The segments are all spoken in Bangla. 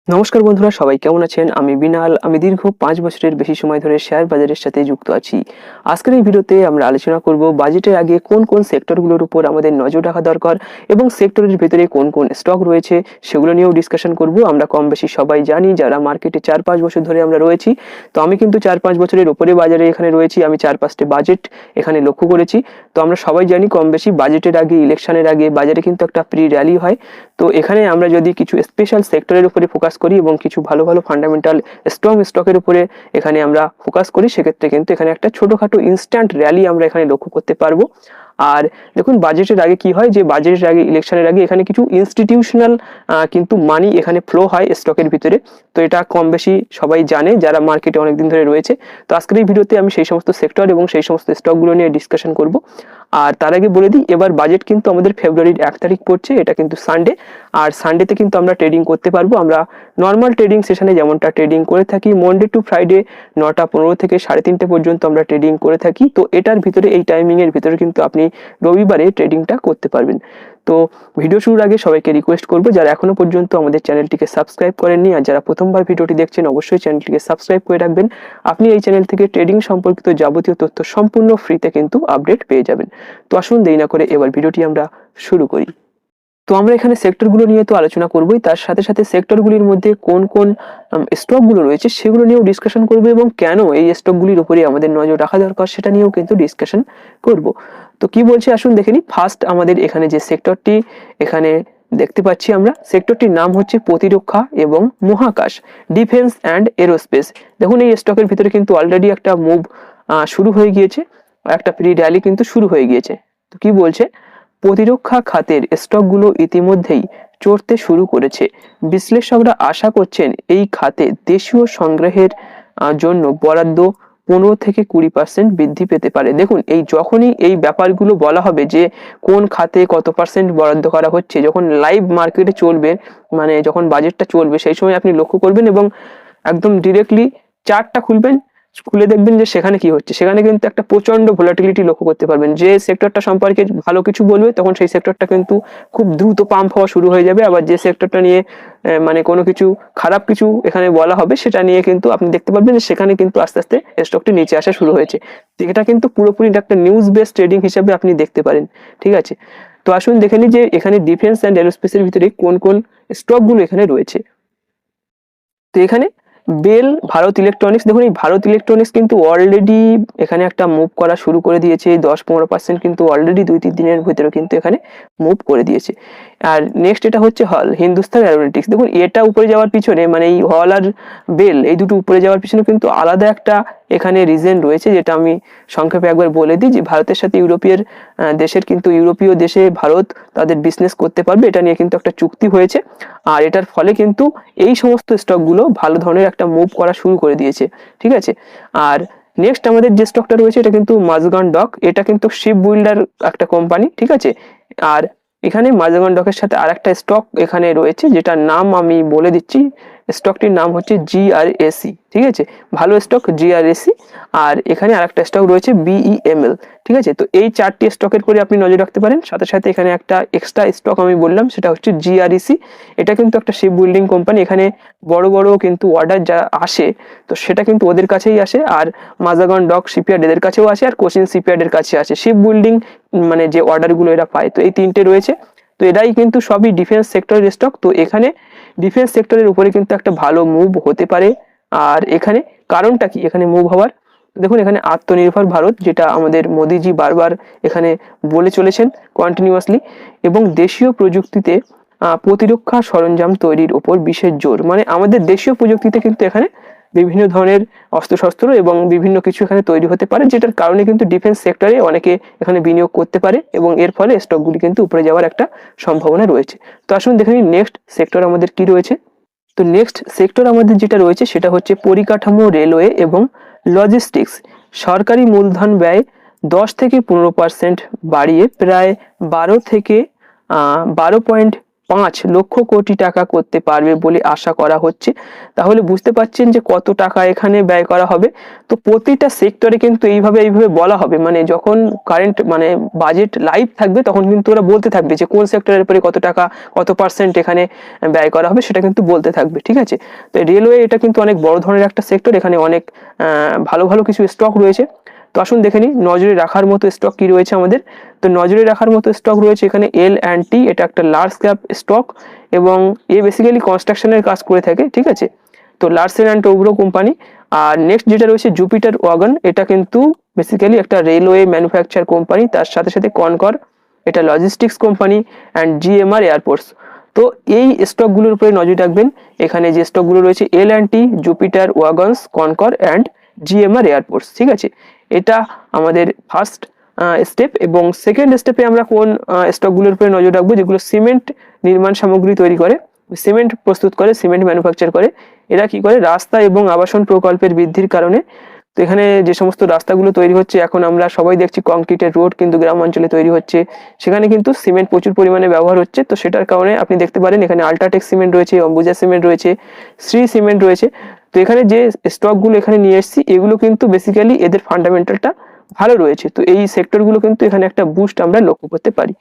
নমস্কার বন্ধুরা, সবাই কেমন আছেন? আমি বিনাল। আমি দীর্ঘ 5 বছরের বেশি সময় ধরে শেয়ার বাজারের সাথে যুক্ত আছি। আজকের এই ভিডিওতে আমরা আলোচনা করব বাজেটের আগে কোন কোন সেক্টরগুলোর উপর আমাদের নজর রাখা দরকার এবং সেক্টরের ভেতরে কোন কোন স্টক রয়েছে সেগুলো নিয়েও ডিসকাশন করব। আমরা কম বেশি সবাই জানি, যারা মার্কেটে 4-5 বছর ধরে আমরা রয়েছি। তো আমি কিন্তু 4-5 বছরের উপরে বাজারে এখানে রয়েছি। আমি 4-5টে বাজেট এখানে লক্ষ্য করেছি। তো আমরা সবাই জানি কম বেশি বাজেটের আগে, ইলেকশনের আগে বাজারে কিন্তু একটা প্রি র্যালি হয়। তো এখানে আমরা যদি কিছু স্পেশাল সেক্টরের উপরে ফোকাস করি এবং কিছু ভালো ভালো ফান্ডামেন্টাল স্ট্রং স্টকের উপরে এখানে আমরা ফোকাস করি, সেক্ষেত্রে কিন্তু এখানে একটা ছোটখাটো ইনস্ট্যান্ট র্যালি আমরা এখানে লক্ষ্য করতে পারবো। আর দেখুন, বাজেটের আগে কি হয়, যে বাজেটের আগে, ইলেকশনের আগে এখানে কিছু ইনস্টিটিউশনাল কিন্তু মানি এখানে ফ্লো হয় স্টকের ভিতরে। তো এটা কম বেশি সবাই জানে যারা মার্কেটে অনেকদিন ধরে রয়েছে। তো আজকের এই ভিডিওতে আমি সেই সমস্ত সেক্টর এবং সেই সমস্ত স্টকগুলো নিয়ে ডিসকাশন করব। আর তার আগে বলে দিই, এবার বাজেট কিন্তু আমাদের ফেব্রুয়ারির 1 তারিখ পড়ছে, এটা কিন্তু সানডে। আর সানডেতে কিন্তু আমরা ট্রেডিং করতে পারবো। আমরা নর্মাল ট্রেডিং সেশনে যেমনটা ট্রেডিং করে থাকি, মন্ডে টু ফ্রাইডে 9টা 15 থেকে 3:30 পর্যন্ত আমরা ট্রেডিং করে থাকি। তো এটার ভিতরে, এই টাইমিং এর ভিতরে কিন্তু আপনি রবিবারে ট্রেডিংটা করতে পারবেন। তো ভিডিও শুরুর আগে সবাইকে রিকোয়েস্ট করবো, যারা এখনো পর্যন্ত আমাদের চ্যানেলটিকে সাবস্ক্রাইব করেননি আর যারা প্রথমবার ভিডিওটি দেখছেন, অবশ্যই চ্যানেলটিকে সাবস্ক্রাইব করে রাখবেন। আপনি এই চ্যানেল থেকে ট্রেডিং সম্পর্কিত যাবতীয় তথ্য সম্পূর্ণ ফ্রিতে কিন্তু আপডেট পেয়ে যাবেন। তো আসুন দেরি না করে এবার ভিডিওটি আমরা শুরু করি। তো আমরা এখানে সেক্টরগুলো নিয়ে তো আলোচনা করবোই, তার সাথে সাথে সেক্টরগুলির মধ্যে কোন কোন স্টকগুলো রয়েছে সেগুলো নিয়েও ডিসকাশন করবো এবং কেন এই স্টকগুলির উপরে আমাদের নজর রাখা দরকার সেটা নিয়েও কিন্তু ডিসকাশন করব। তো কি বলছে আসুন দেখে নিই। ফার্স্ট আমাদের এখানে যে সেক্টরটি এখানে দেখতে পাচ্ছি আমরা, সেক্টরটির নাম হচ্ছে প্রতিরক্ষা এবং মহাকাশ, ডিফেন্স অ্যান্ড এরোস্পেস। দেখুন, এই স্টকের ভিতরে কিন্তু অলরেডি একটা মুভ শুরু হয়ে গিয়েছে, একটা প্রি র্যালি কিন্তু শুরু হয়ে গিয়েছে। তো কি বলছে, প্রতিরক্ষা খাতের স্টকগুলো ইতিমধ্যেই চড়তে শুরু করেছে। বিশ্লেষকরা আশা করছেন এই খাতে দেশীয় সংগ্রহের জন্য বরাদ্দ 15 থেকে 20% বৃদ্ধি পেতে পারে। দেখুন, এই যখনই এই ব্যাপারগুলো বলা হবে যে কোন খাতে কত পার্সেন্ট বরাদ্দ করা হচ্ছে, যখন লাইভ মার্কেটে চলবে, মানে যখন বাজেটটা চলবে, সেই সময় আপনি লক্ষ্য করবেন এবং একদম ডিরেক্টলি চার্টটা খুলবেন, খুলে দেখবেন যে সেখানে কি হচ্ছে। সেখানে কিন্তু একটা প্রচন্ড ভোলাটিলিটি লক্ষ্য করতে পারবেন। যে সেক্টরটা সম্পর্কে ভালো কিছু বলবে, তখন সেই সেক্টরটা কিন্তু খুব দ্রুত পাম্প হওয়া শুরু হয়ে যাবে। আবার যে সেক্টরটা নিয়ে মানে কোনো কিছু খারাপ কিছু এখানে বলা হবে, সেটা নিয়ে কিন্তু আপনি দেখতে পারবেন যে সেখানে কিন্তু আস্তে আস্তে স্টকটি নিচে আসা শুরু হয়েছে। এটা কিন্তু পুরোপুরি একটা নিউজ বেসড ট্রেডিং হিসেবে আপনি দেখতে পারেন। ঠিক আছে, তো আসুন দেখে নিই যে এখানে ডিফেন্স অ্যান্ড এরোস্পেসের ভিতরে কোন কোন স্টকগুলো এখানে রয়েছে। তো এখানে বেল, ভারত ইলেকট্রনিক্স। দেখুন, এই ভারত ইলেকট্রনিক্স কিন্তু অলরেডি এখানে একটা মুভ করা শুরু করে দিয়েছে। 10-15% কিন্তু অলরেডি 2-3 দিনের ভিতরে কিন্তু এখানে মুভ করে দিয়েছে। আর নেক্সট এটা হচ্ছে হল, হিন্দুস্তান অ্যারোনটিক্স। দেখুন, এটা উপরে যাওয়ার পিছনে, মানে এই হল আর বেল, এই দুটো উপরে যাওয়ার পিছনে কিন্তু আলাদা একটা এখানে রিজন রয়েছে, যেটা আমি সংক্ষেপে একবার বলে দিই। যে ভারতের সাথে ইউরোপীয় দেশের কিন্তু, ইউরোপীয় দেশে ভারত তাদের বিজনেস করতে পারবে, এটা নিয়ে কিন্তু একটা চুক্তি হয়েছে। আর এটার ফলে কিন্তু এই সমস্ত স্টকগুলো ভালো ধরনের একটা মুভ করা শুরু করে দিয়েছে। ঠিক আছে, আর নেক্সট আমাদের যে স্টকটা রয়েছে, এটা কিন্তু মাঝগান ডক। এটা কিন্তু শিপ বিল্ডার একটা কোম্পানি। ঠিক আছে, আর এখানে মাঝগান ডকের সাথে আর একটা স্টক এখানে রয়েছে, যেটার নাম আমি বলে দিচ্ছি। স্টকটির নাম হচ্ছে GRAC। ঠিক আছে, ভালো স্টক GRAC। আর এখানে আর একটা স্টক রয়েছে BEML। ঠিক আছে, তো এই 4টি স্টকের করে আপনি নজর রাখতে পারেন। সাথে সাথে এখানে একটা এক্সট্রা স্টক আমি বললাম, সেটা হচ্ছে GREC। এটা কিন্তু একটা শিপ বিল্ডিং কোম্পানি। এখানে বড় বড় কিন্তু অর্ডার যা আসে, তো সেটা কিন্তু ওদের কাছেই আসে। আর মাজাগন ডক শিপইয়ার্ড এদের কাছেও আসে, আর কোচিন শিপইয়ার্ডের কাছে আসে শিপ বিল্ডিং, মানে যে অর্ডারগুলো এরা পায়। তো এই 3টে রয়েছে। তো এরাই কিন্তু সবই ডিফেন্স সেক্টরের স্টক। তো এখানে ডিফেন্স সেক্টরের উপরে কিন্তু একটা ভালো মুভ হতে পারে। আর এখানে কারণটা কি এখানে মুভ হওয়ার, দেখুন, এখানে আত্মনির্ভর ভারত, যেটা আমাদের মোদিজি বারবার এখানে বলে চলেছেন কন্টিনিউয়াসলি, এবং দেশীয় প্রযুক্তিতে প্রতিরক্ষা সরঞ্জাম তৈরির উপর বিশেষ জোর। মানে আমাদের দেশীয় প্রযুক্তিতে কিন্তু এখানে বিভিন্ন ধরনের অস্ত্রশস্ত্র এবং বিভিন্ন কিছু এখানে তৈরি হতে পারে, যেটার কারণে কিন্তু ডিফেন্স সেক্টরে অনেকে এখানে বিনিয়োগ করতে পারে এবং এর ফলে স্টকগুলি কিন্তু উপরে যাওয়ার একটা সম্ভাবনা রয়েছে। তো আসুন দেখে নিই নেক্সট সেক্টর আমাদের কি রয়েছে। তো নেক্সট সেক্টর আমাদের যেটা রয়েছে, সেটা হচ্ছে পরিকাঠামো, রেলওয়ে এবং লজিস্টিক্স। সরকারি মূলধন ব্যয় 10 থেকে 15% বাড়িয়ে প্রায় 12 থেকে 12 5 লক্ষ কোটি টাকা করতে পারবে বলে আশা করা হচ্ছে। তাহলে বুঝতে পারছেন যে কত টাকা এখানে ব্যয় করা হবে। তো প্রতিটা সেক্টরে কিন্তু এইভাবে বলা হবে, মানে যখন কারেন্ট মানে বাজেট লাইভ থাকবে তখন কিন্তু ওরা বলতে থাকবে যে কোন সেক্টরের উপরে কত টাকা কত পার্সেন্ট এখানে ব্যয় করা হবে, সেটা কিন্তু বলতে থাকবে। ঠিক আছে, তো রেলওয়ে এটা কিন্তু অনেক বড় ধরনের একটা সেক্টর, এখানে অনেক ভালো ভালো কিছু স্টক রয়েছে। তো আসুন দেখে নিই নজরে রাখার মতো স্টক কি রয়েছে আমাদের। তো নজরে রাখার মতো স্টক রয়েছে এখানে L&T, এটা একটা লার্জ ক্যাপ স্টক এবং এ বেসিক্যালি কনস্ট্রাকশনের কাজ করে থাকে। ঠিক আছে, তো লার্সেন অ্যান্ড টোব্রো কোম্পানি। আর নেক্সট যেটা রয়েছে জুপিটার ওয়াগন, এটা কিন্তু বেসিক্যালি একটা রেলওয়ে ম্যানুফ্যাকচার কোম্পানি, তার সাথে সাথে কনকর, এটা logistics company, and GMR airports. তো এই স্টকগুলোর উপরে নজর রাখবেন। এখানে যে স্টকগুলো রয়েছে L&T, Jupiter Wagons, Concor and GMR airports. ঠিক আছে, এটা আমাদের ফার্স্ট স্টেপ। এবং সেকেন্ড স্টেপে আমরা কোন স্টকগুলোর উপরে নজর রাখবো, যেগুলো সিমেন্ট নির্মাণ সামগ্রী তৈরি করে, সিমেন্ট প্রস্তুত করে, সিমেন্ট ম্যানুফ্যাকচার করে। এরা কি করে, রাস্তা এবং আবাসন প্রকল্পের বৃদ্ধির কারণে, তো এখানে যে সমস্ত রাস্তাগুলো তৈরি হচ্ছে, এখন আমরা সবাই দেখছি কংক্রিটের রোড কিন্তু গ্রাম অঞ্চলে তৈরি হচ্ছে, সেখানে কিন্তু সিমেন্ট প্রচুর পরিমাণে ব্যবহার হচ্ছে। তো সেটার কারণে আপনি দেখতে পারেন এখানে আল্ট্রাটেক সিমেন্ট রয়েছে, অম্বুজা সিমেন্ট রয়েছে, শ্রী সিমেন্ট রয়েছে। তো এখানে যে স্টকগুলো এখানে নিয়ে এসেছি, এগুলো কিন্তু বেসিক্যালি এদের ফান্ডামেন্টালটা ভালো রয়েছে। তো এই সেক্টরগুলো কিন্তু এখানে একটা বুস্ট আমরা লক্ষ্য করতে পারি।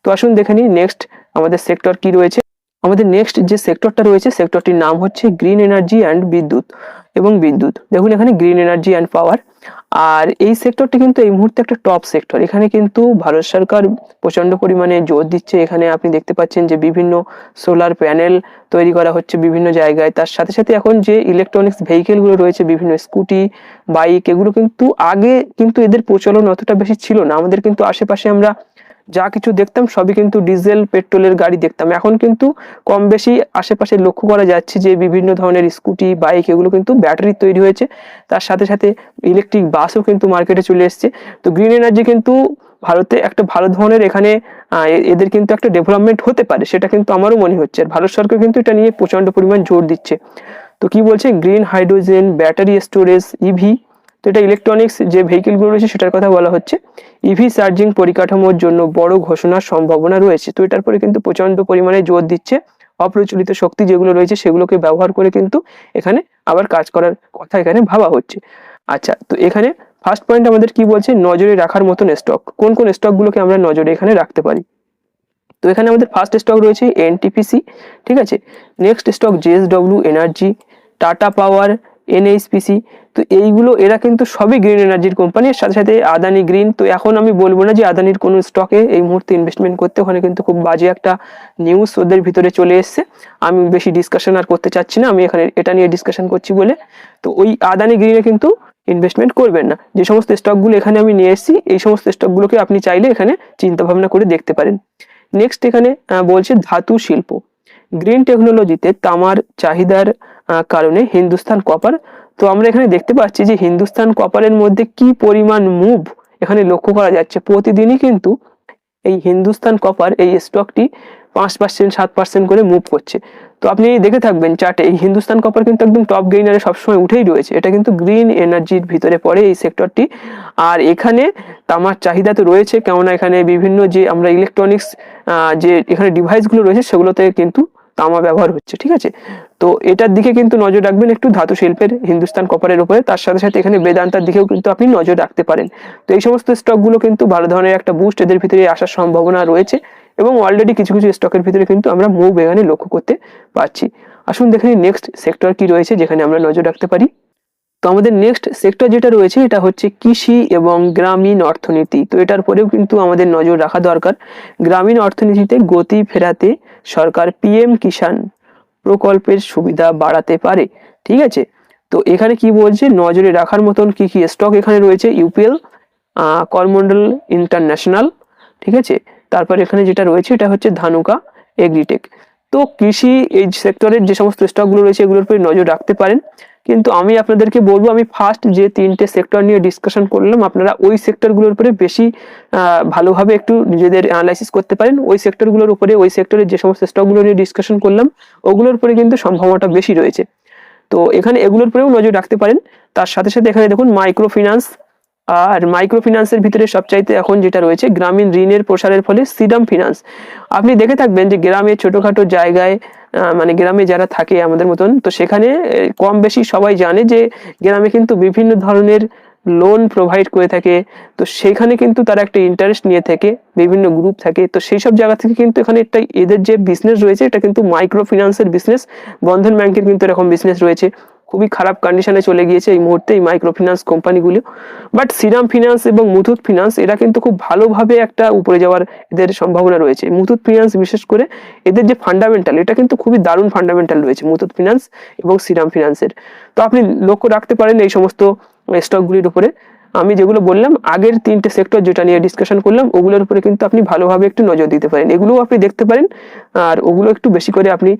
তো আসুন দেখে নিই নেক্সট আমাদের সেক্টর কি রয়েছে। আমাদের নেক্সট যে সেক্টরটা রয়েছে, সেক্টরটির নাম হচ্ছে গ্রিন এনার্জি অ্যান্ড বিদ্যুৎ এবং বিদ্যুৎ। দেখুন এখানে গ্রিন এনার্জি অ্যান্ড পাওয়ার। আর এই সেক্টরটি কিন্তু এই মুহূর্তে একটা টপ সেক্টর। এখানে কিন্তু ভারত সরকার প্রচন্ড পরিমাণে জোর দিচ্ছে। এখানে আপনি দেখতে পাচ্ছেন যে বিভিন্ন সোলার প্যানেল তৈরি করা হচ্ছে বিভিন্ন জায়গায়। তার সাথে সাথে এখন যে ইলেকট্রনিক্স ভেহিকেলগুলো রয়েছে, বিভিন্ন স্কুটি, বাইক, এগুলো কিন্তু আগে কিন্তু এদের প্রচলন অতটা বেশি ছিল না। আমাদের কিন্তু আশেপাশে আমরা যা কিছু দেখতাম সবই কিন্তু ডিজেল পেট্রোলের গাড়ি দেখতাম। এখন কিন্তু কম বেশি আশেপাশে লক্ষ্য করা যাচ্ছে যে বিভিন্ন ধরনের স্কুটি, বাইক, এগুলো কিন্তু ব্যাটারি তৈরি হয়েছে। তার সাথে সাথে ইলেকট্রিক বাসও কিন্তু মার্কেটে চলে এসছে। তো গ্রিন এনার্জি কিন্তু ভারতে একটা ভালো ধরনের এখানে এদের কিন্তু একটা ডেভেলপমেন্ট হতে পারে, সেটা কিন্তু আমারও মনে হচ্ছে। আর ভারত সরকার কিন্তু এটা নিয়ে প্রচন্ড পরিমাণ জোর দিচ্ছে। তো কি বলছে, green hydrogen, battery storage, EV. তো এটা ইলেকট্রনিক্স যে ভেহিকেলগুলো রয়েছে সেটার কথা বলা হচ্ছে। ইভি চার্জিং পরিকাঠামোর জন্য বড় ঘোষণার সম্ভাবনা রয়েছে। তো এটার পরে কিন্তু প্রচন্ড পরিমাণে জোর দিচ্ছে। অপ্রচলিত শক্তি যেগুলো রয়েছে সেগুলোকে ব্যবহার করে কিন্তু এখানে আবার কাজ করার কথা এখানে ভাবা হচ্ছে। আচ্ছা, তো এখানে ফার্স্ট পয়েন্ট আমাদের কি বলছে, নজরে রাখার মতন স্টক। কোন কোন স্টকগুলোকে আমরা নজরে এখানে রাখতে পারি। তো এখানে আমাদের ফার্স্ট স্টক রয়েছে NTPC। ঠিক আছে, next stock JSW energy, Tata power, NHPC। তো এইগুলো এরা কিন্তু সবই গ্রিন এনার্জির কোম্পানি, এর সাথে সাথে আদানি গ্রিন। তো এখন আমি বলবো না যে আদানির কোনো স্টকে এই মুহূর্তে ইনভেস্টমেন্ট করতে, ওখানে কিন্তু খুব বাজে একটা নিউজ ওদের ভিতরে চলে এসছে। আমি বেশি ডিসকাশন আর করতে চাচ্ছি না, আমি এখানে এটা নিয়ে ডিসকাশন করছি বলে। তো ওই আদানি গ্রিনে কিন্তু ইনভেস্টমেন্ট করবেন না। যে সমস্ত স্টকগুলো এখানে আমি নিয়ে এসেছি, এই সমস্ত স্টকগুলোকে আপনি চাইলে এখানে চিন্তা ভাবনা করে দেখতে পারেন। নেক্সট এখানে বলছে ধাতু শিল্প। গ্রিন টেকনোলজিতে তামার চাহিদার কারণে হিন্দুস্তান কপার। তো আমরা এখানে দেখতে পাচ্ছি যে হিন্দুস্তান কপারের মধ্যে কি পরিমাণ মুভ এখানে লক্ষ্য করা যাচ্ছে। প্রতিদিনই কিন্তু এই হিন্দুস্তান কপার এই স্টকটি 5%, 7% করে মুভ করছে। তো আপনি দেখে থাকবেন চার্টে, এই হিন্দুস্তান কপার কিন্তু একদম টপ গেইনারে সবসময় উঠেই রয়েছে। এটা কিন্তু গ্রিন এনার্জির ভিতরে পড়ে এই সেক্টরটি। আর এখানে তামার চাহিদা তো রয়েছে, কেননা এখানে বিভিন্ন যে আমরা ইলেকট্রনিক্স যে এখানে ডিভাইসগুলো রয়েছে সেগুলোতে কিন্তু তামা ব্যবহার হচ্ছে। ঠিক আছে, তো এটার দিকে কিন্তু নজর রাখবেন একটু, ধাতু শিল্পের হিন্দুস্তান কপারের উপরে। তার সাথে সাথে এখানে বেদান্তার দিকেও কিন্তু আপনি নজর রাখতে পারেন। তো এই সমস্ত স্টকগুলো কিন্তু ভালো ধরনের একটা বুস্ট এদের ভিতরে আসার সম্ভাবনা রয়েছে এবং অলরেডি কিছু কিছু স্টকের ভিতরে কিন্তু আমরা মুভ এখানে লক্ষ্য করতে পারছি। আসুন দেখে নিই নেক্সট সেক্টর কি রয়েছে যেখানে আমরা নজর রাখতে পারি। তো আমাদের নেক্সট সেক্টর যেটা রয়েছে এটা হচ্ছে কৃষি এবং গ্রামীণ অর্থনীতি। তো এটার পরেও কিন্তু আমাদের নজর রাখা দরকার। গ্রামীণ অর্থনীতিতে গতি ফেরাতে সরকার PM কিষাণ প্রকল্পের সুবিধা বাড়াতে পারে। ঠিক আছে, তো এখানে কি বলছে, নজরে রাখার মতন কি কি স্টক এখানে রয়েছে, UPL, করমন্ডল ইন্টারন্যাশনাল। ঠিক আছে, তারপর এখানে যেটা রয়েছে এটা হচ্ছে ধানুকা এগ্রিটেক। তো কৃষি এই সেক্টরের যে সমস্ত স্টকগুলো রয়েছে এগুলোর উপরে নজর রাখতে পারেন। কিন্তু আমি আপনাদেরকে বলবো, আমি ফার্স্ট যে 3টে সেক্টর নিয়ে ডিসকাশন করলাম, আপনারা ওই সেক্টরগুলোর উপরে বেশি ভালোভাবে একটু নিজেদের অ্যানালাইসিস করতে পারেন। ওই সেক্টরগুলোর উপরে, ওই সেক্টরের যে সমস্ত স্টকগুলো নিয়ে ডিসকাশন করলাম ওগুলোর উপরে কিন্তু সম্ভাবনাটা বেশি রয়েছে। তো এখানে এগুলোর উপরেও নজর রাখতে পারেন। তার সাথে সাথে এখানে দেখুন মাইক্রো ফিন্যান্স, আর মাইক্রো ফিন্যান্সের ভিতরে সবচাইতে এখন যেটা রয়েছে গ্রামীণ ঋণের প্রসারের ফলে শ্রীরাম ফিন্যান্স। আপনি দেখে থাকবেন যে গ্রামে ছোটখাটো জায়গায় মানে গ্রামে যারা থাকে আমাদের মতন, তো সেখানে কম বেশি সবাই জানে যে গ্রামে কিন্তু বিভিন্ন ধরনের লোন প্রোভাইড করে থাকে। তো সেখানে কিন্তু তারা একটা ইন্টারেস্ট নিয়ে থাকে, বিভিন্ন গ্রুপ থাকে, তো সেই সব জায়গা থেকে কিন্তু এখানে একটা এদের যে বিজনেস রয়েছে এটা কিন্তু মাইক্রো ফিন্যান্সের বিজনেস। বন্ধন ব্যাংকের কিন্তু এরকম বিজনেস রয়েছে, খুবই খারাপ কন্ডিশনে চলে গিয়েছে এই মুহূর্তে এই মাইক্রো ফিন্যান্স কোম্পানিগুলো। বাট শ্রীরাম ফিন্যান্স এবং মুথুট ফিন্যান্স এরা কিন্তু খুব ভালোভাবে একটা উপরে যাওয়ার এদের সম্ভাবনা রয়েছে। মুথুট ফিন্যান্স বিশেষ করে এদের যে ফান্ডামেন্টাল, এটা কিন্তু খুবই দারুণ ফান্ডামেন্টাল রয়েছে মুথুট ফিন্যান্স এবং শ্রীরাম ফিন্যান্সের। তো আপনি লক্ষ্য রাখতে পারেন এই সমস্ত স্টকগুলির উপরে। আমি যেগুলো বললাম আগের 3টে সেক্টর যেটা নিয়ে ডিসকাশন করলাম, ওগুলোর উপরে কিন্তু আপনি ভালোভাবে একটু নজর দিতে পারেন, এগুলোও আপনি দেখতে পারেন। আর ওগুলো একটু বেশি করে আপনি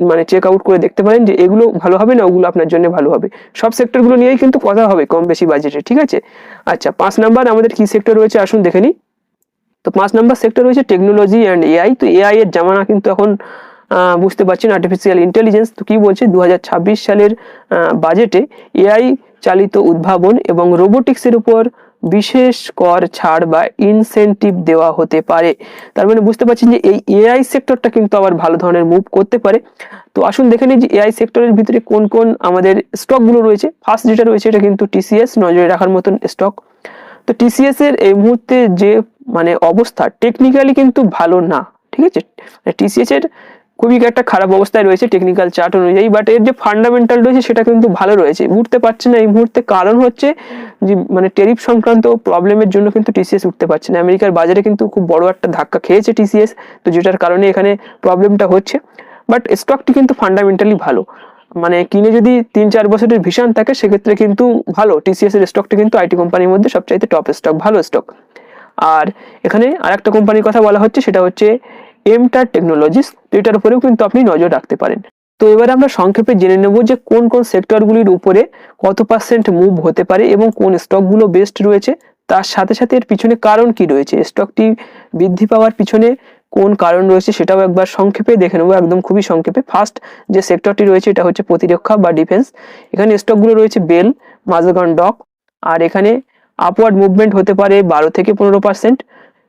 মানে চেক আউট করে দেখতে পারেন যে এগুলো ভালো হবে না ওগুলো আপনার জন্য ভালো হবে। সব সেক্টরগুলো নিয়েই কিন্তু কথা হবে কম বেশি বাজেটে, ঠিক আছে। আচ্ছা, 5 নাম্বার আমাদের কি সেক্টর রয়েছে আসুন দেখে নিই। তো 5 নাম্বার সেক্টর রয়েছে টেকনোলজি অ্যান্ড এআই। তো এআই এর জামানা কিন্তু এখন বুঝতে পারছেন, আর্টিফিশিয়াল ইন্টেলিজেন্স। তো কি বলছে 2026 সালের বাজেটে এআই চালিত উদ্ভাবন এবং রোবোটিক্সের উপর বিশেষ কর ছাড় বা ইনসেনটিভ দেওয়া হতে পারে। তার মানে বুঝতে পারছেন যে এই এআই সেক্টরটা কিন্তু আবার ভালো ধরনের মুভ করতে পারে। তো আসুন দেখে নিই যে এআই সেক্টরের ভিতরে কোন কোন আমাদের স্টকগুলো রয়েছে। ফার্স্ট যেটা রয়েছে এটা কিন্তু টিসিএস, নজরে রাখার মতন স্টক। তো টিসিএস এর এই মুহূর্তে যে মানে অবস্থা টেকনিক্যালি কিন্তু ভালো না, ঠিক আছে। টিসিএস এর খুবই একটা খারাপ অবস্থায় রয়েছে টেকনিক্যাল চার্ট অনুযায়ী, বাট এর যে ফান্ডামেন্টাল রয়েছে সেটা কিন্তু ভালো রয়েছে। উঠতে পারছে না এই মুহূর্তে, কারণ হচ্ছে যে মানে টেরিফ সংক্রান্ত প্রবলেমের জন্য কিন্তু টিসিএস উঠতে পারছে না। আমেরিকার বাজারে কিন্তু খুব বড় একটা ধাক্কা খেয়েছে টিসিএস, তো যেটার কারণে এখানে প্রবলেমটা হচ্ছে। বাট স্টকটি কিন্তু ফান্ডামেন্টালি ভালো, মানে কিনে যদি 3-4 বছরের ভিশন থাকে সেক্ষেত্রে কিন্তু ভালো। টিসিএস এর স্টকটা কিন্তু আইটি কোম্পানির মধ্যে সবচাইতে টপ স্টক, ভালো স্টক। আর এখানে আরেকটা কোম্পানির কথা বলা হচ্ছে, সেটা হচ্ছে এমটার টেকনোলজিস। তো এটার উপরেও কিন্তু আপনি নজর রাখতে পারেন। তো এবারে আমরা সংক্ষেপে জেনে নেব যে কোন কোন সেক্টরগুলির উপরে কত পার্সেন্ট মুভ হতে পারে এবং কোন স্টকগুলো বেস্ট রয়েছে, তার সাথে সাথে এর পিছনে কারণ কি রয়েছে, স্টকটি বৃদ্ধি পাওয়ার পিছনে কোন কারণ রয়েছে সেটাও একবার সংক্ষেপে দেখে নেবো, একদম খুবই সংক্ষেপে। ফার্স্ট যে সেক্টরটি রয়েছে এটা হচ্ছে প্রতিরক্ষা বা ডিফেন্স। এখানে স্টকগুলো রয়েছে বেল, মাজাগান ডক। আর এখানে আপওয়ার্ড মুভমেন্ট হতে পারে 12 থেকে 15%।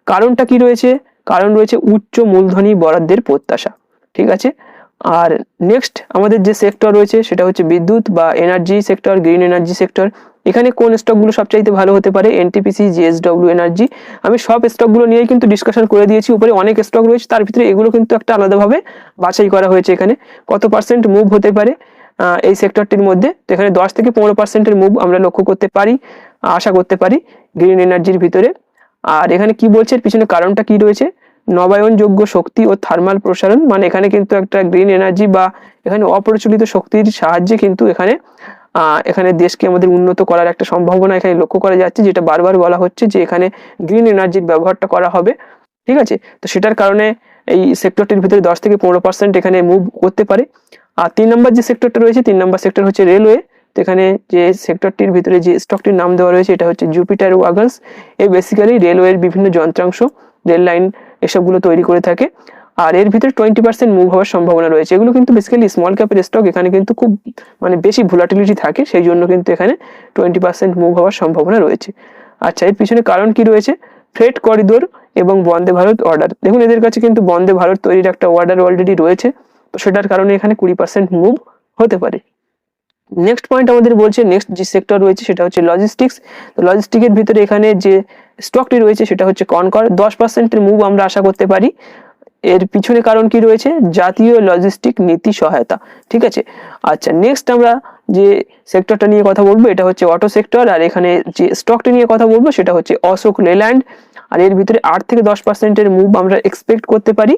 কারণটা কি রয়েছে, কারণ রয়েছে উচ্চ মূলধনী বরাদ্দের প্রত্যাশা, ঠিক আছে। আর নেক্সট আমাদের যে সেক্টর রয়েছে সেটা হচ্ছে বিদ্যুৎ বা energy sector, green energy sector. এখানে কোন স্টকগুলো সবচাইতে ভালো হতে পারে, এনটিপিসি, জিএসডব্লিউ এনার্জি। আমি সব স্টকগুলো নিয়েই কিন্তু ডিসকাশন করে দিয়েছি, উপরে অনেক স্টক রয়েছে, তার ভিতরে এগুলো কিন্তু একটা আলাদাভাবে বাছাই করা হয়েছে। এখানে কত পার্সেন্ট মুভ হতে পারে এই সেক্টরটির মধ্যে, তো এখানে 10 থেকে 15%-এর মুভ আমরা লক্ষ্য করতে পারি, আশা করতে পারি গ্রিন এনার্জির ভিতরে। আর এখানে কি বলছে, এর পিছনে কারণটা কি রয়েছে, নবায়নযোগ্য শক্তি ও থার্মাল প্রসারণ। মানে এখানে কিন্তু একটা গ্রিন এনার্জি বা এখানে অপ্রচলিত শক্তির সাহায্যে কিন্তু এখানে দেশকে আমাদের উন্নত করার একটা সম্ভাবনা এখানে লক্ষ্য করা যাচ্ছে, যেটা বারবার বলা হচ্ছে যে এখানে গ্রিন এনার্জির ব্যবহারটা করা হবে, ঠিক আছে। তো সেটার কারণে এই সেক্টরটির ভিতরে 10 থেকে 15% এখানে মুভ করতে পারে। আর 3 নম্বর যে সেক্টরটা রয়েছে, 3 নম্বর সেক্টর হচ্ছে রেলওয়ে। তো এখানে যে সেক্টরটির ভিতরে যে স্টকটির নাম দেওয়া রয়েছে এটা হচ্ছে জুপিটার ওয়াগনস। এই বেসিক্যালি রেলওয়ের বিভিন্ন যন্ত্রাংশ, রেল লাইন এসবগুলো তৈরি করে থাকে। আর এর ভিতরে 20% মুভ হওয়ার সম্ভাবনা রয়েছে। এগুলো কিন্তু বেসিক্যালি স্মল ক্যাপের স্টক, এখানে কিন্তু খুব মানে বেশি ভোলাটিলিটি থাকে, সেই জন্য কিন্তু এখানে 20% মুভ হওয়ার সম্ভাবনা রয়েছে। আচ্ছা, এর পিছনে কারণ কি রয়েছে, ফ্রেট করিডোর এবং বন্দে ভারত অর্ডার। দেখুন এদের কাছে কিন্তু বন্দে ভারত তৈরির একটা অর্ডার অলরেডি রয়েছে, তো সেটার কারণে এখানে 20% মুভ হতে পারে। নেক্সট পয়েন্ট আমাদের বলছে, নেক্সট যে সেক্টর রয়েছে সেটা হচ্ছে লজিস্টিক্স। তো লজিস্টিকের ভিতরে এখানে যে স্টকটি রয়েছে সেটা হচ্ছে কনকর, 10%-এর মুভ আমরা আশা করতে পারি। এর পিছনে কারণ কি রয়েছে, জাতীয় লজিস্টিক নীতি সহায়তা, ঠিক আছে। আচ্ছা, নেক্সট আমরা যে সেক্টরটা নিয়ে কথা বলবো এটা হচ্ছে অটো সেক্টর। আর এখানে যে স্টকটি নিয়ে কথা বলবো সেটা হচ্ছে অশোক লেল্যান্ড। আর এর ভিতরে 8 থেকে 10%-এর মুভ আমরা এক্সপেক্ট করতে পারি।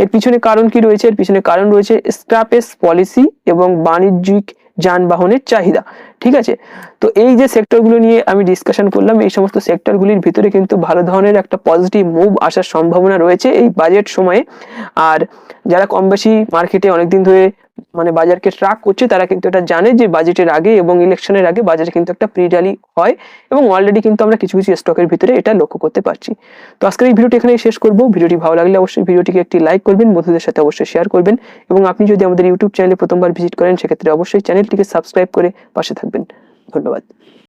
এর পিছনে কারণ কি রয়েছে, এর পিছনে কারণ রয়েছে স্ক্র্যাপেজ পলিসি এবং বাণিজ্যিক যানবাহনের চাহিদা, ঠিক আছে। তো এই যে সেক্টরগুলো নিয়ে আমি ডিসকাশন করলাম, এই সমস্ত সেক্টরগুলির ভিতরে কিন্তু ভালো ধরনের একটা পজিটিভ মুভ আসার সম্ভাবনা রয়েছে এই বাজেট সময়ে। আর যারা কম বেশি মার্কেটে অনেকদিন ধরে মানে বাজারকে ট্র্যাক করছে তারা কিন্তু এটা জানে যে বাজেটের আগে এবং ইলেকশনের আগে বাজারে কিন্তু একটা প্রি র্যালি হয়, এবং অলরেডি কিন্তু আমরা কিছু কিছু স্টকের ভিতরে এটা লক্ষ্য করতে পারছি। তো আজকের এই ভিডিওটি এখানেই শেষ করব। ভিডিওটি ভালো লাগলে অবশ্যই ভিডিওটিকে একটি লাইক করবেন, বন্ধুদের সাথে অবশ্যই শেয়ার করবেন, এবং আপনি যদি আমাদের ইউটিউব চ্যানেলে প্রথমবার ভিজিট করেন সেক্ষেত্রে অবশ্যই চ্যানেলটিকে সাবস্ক্রাইব করে পাশে থাকবেন। ধন্যবাদ।